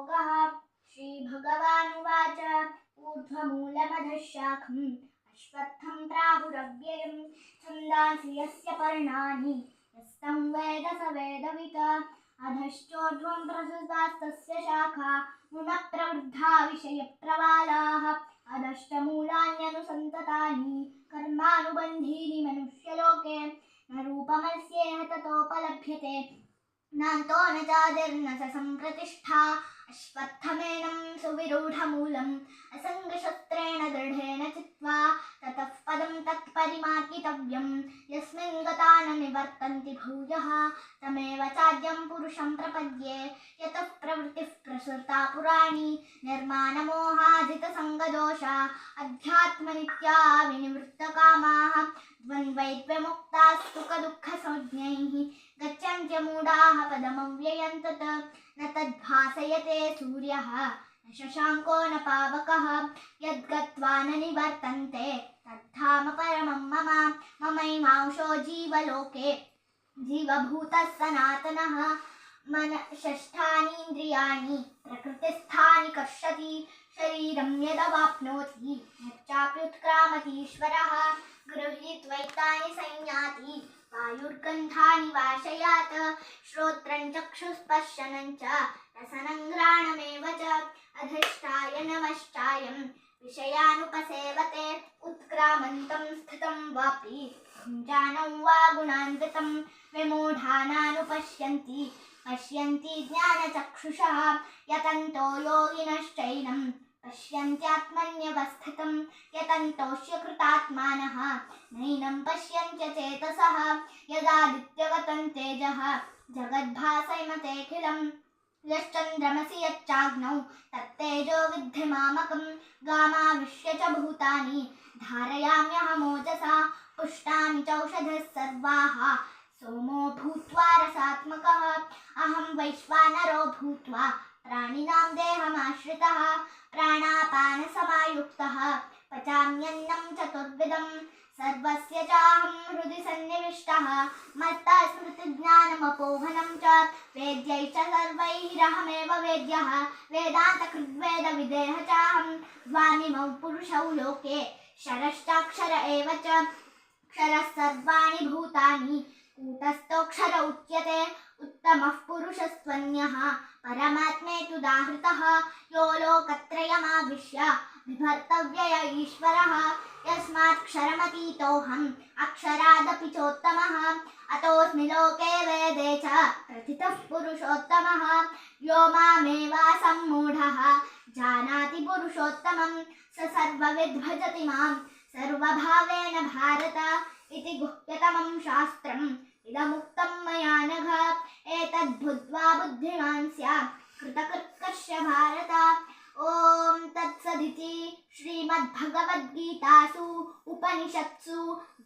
योगः। श्रीभगवानुवाच ऊर्ध्वमूलमधः शाखम् अश्वत्थं प्राहुरव्ययम् छन्दांसि यस्य पर्णानि यस्तं वेद स वेदवित् अधश्चोर्ध्वं प्रसृतास्तस्य शाखा गुणः प्रवृद्धा विषयप्रवालाः अधश्चमूलान्यनुसन्ततानि कर्मानुबन्धीनि मनुष्यलोके न रूपमस्येह ततोपलभ्यते नान्तो न चादिर्न स सम्प्रतिष्ठा अश्वत्थमेनं सुविरूढमूलम् असङ्गशस्त्रेण दृढेन चित्वा ततः पदं तत्परिमार्गितव्यं यस्मिन् गता न निवर्तन्ति भूयः तमेव चाद्यं पुरुषं प्रपद्ये यतः प्रवृत्तिः प्रसृता पुराणी निर्माणमोहाजितसङ्गदोषा अध्यात्मनित्या विनिवृत्तकामाः द्वन्द्वैर्विमुक्ताः सुखदुःखसंज्ञैः गच्छन्त्यमूढाः पदमव्ययं तत् न तद्भासयते सूर्यः न शशाङ्को न पावकः यद्गत्वा न निवर्तन्ते तद्धाम परमं मम ममैवांशो जीवलोके जीवभूतः सनातनः मन षष्ठानीन्द्रियाणि प्रकृतिस्थानि कर्षति शरीरं यदवाप्नोति यच्चाप्युत्क्रामतीश्वरः गृहीत्वैतानि संयाति वायुर्गन्धानि वाशयात् श्रोत्रं चक्षुस्पर्शनं च रसनं घ्राणमेव च अधिष्ठाय नमश्चायं विषयानुपसेवते उत्क्रामन्तं स्थितं वापि भुञ्जानं वा गुणान्वितं विमूढानानुपश्यन्ति पश्यन्ति ज्ञानचक्षुषः यतन्तो योगिनश्चैनं पश्यन्त्यात्मन्यवस्थितं यतन्तोऽस्य कृतात्मानः नैनं पश्यन्त्यचेतसः यदादित्यगतं तेजः जगद्भासयमतेऽखिलं यश्चन्द्रमसि यच्चाग्नौ तत्तेजो विद्धि मामकं गामाविश्य च भूतानि धारयाम्यहमोजसा पुष्टानि चौषधः सर्वाः सोमो भूत्वा रसात्मकः अहं वैश्वानरो भूत्वा प्राणिनां देहमाश्रितः प्राणापानसमायुक्तः पचाम्यन्नं चतुर्विधं सर्वस्य चाहं हृदि सन्निविष्टः मत्तः स्मृतिज्ञानमपोहनं च वेद्यैः च सर्वैरहमेव वेद्यः वेदान्तकृद्वेदविदेह चाहं द्वानिमौ पुरुषौ लोके क्षरश्चाक्षर एव च क्षरः सर्वाणि भूतानि कूटस्थोऽक्षर उच्यते उत्तमः पुरुषस्त्वन्यः परमात्मेत्युदाहृतः यो लोकत्रयमाविश्य बिभर्तव्यय ईश्वरः यस्मात्क्षरमतीतोऽहम् अक्षरादपि चोत्तमः अतोऽस्मि लोके वेदे च प्रथितः पुरुषोत्तमः यो मामेवासम्मूढः जानाति पुरुषोत्तमं स सर्वविद् भजति मां सर्वभावेन भारत इति गुह्यतमं शास्त्रम् इदमुक्तं मया नघ एतद्बुद्ध्वा बुद्धिमान् स्यात् कृतकृत्यस्य भारत। ॐ तत्सदिति श्रीमद्भगवद्गीतासु उपनिषत्सु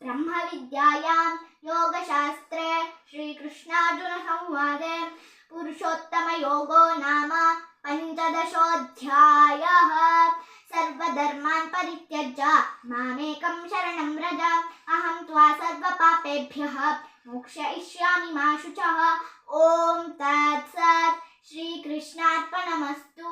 ब्रह्मविद्यायां योगशास्त्रे श्रीकृष्णार्जुनसंवादे पुरुषोत्तमयोगो नाम पञ्चदशोऽध्यायः। सर्वधर्मान् परित्यज्य मामेकं शरणं व्रज अहं त्वा सर्वपापेभ्यः मोक्षयिष्यामि मा शुचः। ॐ तत्सत् श्रीकृष्णार्पणमस्तु।